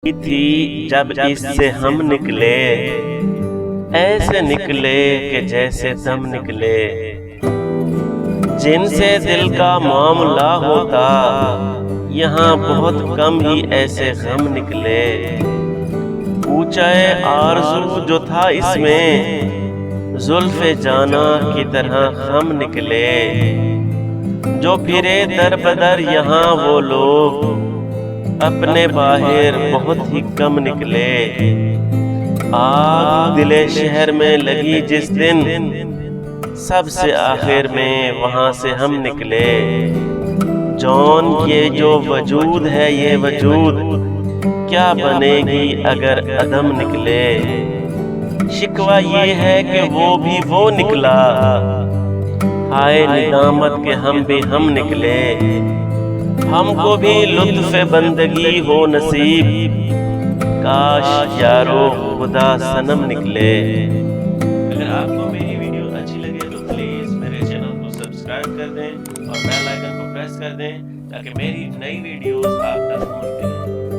تھی جب اس سے ہم نکلے، ایسے نکلے کہ جیسے دم نکلے، جن سے دل کا معاملہ ہوتا، یہاں بہت کم ہی ایسے غم نکلے۔ اونچا آرزو جو تھا اس میں، زلف جانا کی طرح خم نکلے، جو پھرے در بدر یہاں وہ لوگ، اپنے باہر بہت ہی کم نکلے۔ آگ دل شہر میں لگی جس دن، سب سے آخر میں وہاں سے ہم نکلے۔ جون یہ جو وجود ہے یہ وجود، کیا بنے گی اگر عدم نکلے۔ شکوہ یہ ہے کہ وہ بھی وہ نکلا، ہائے ندامت کہ ہم بھی ہم نکلے۔ ہم کو بھی لطف بندگی ہو نصیب، کاش یارو خدا صنم نکلے۔ اگر آپ کو میری ویڈیو اچھی لگے تو پلیز میرے چینل کو سبسکرائب کر دیں اور بیل آئیکن کو پریس کر دیں تاکہ میری نئی ویڈیوز آپ تک پہنچتی رہیں۔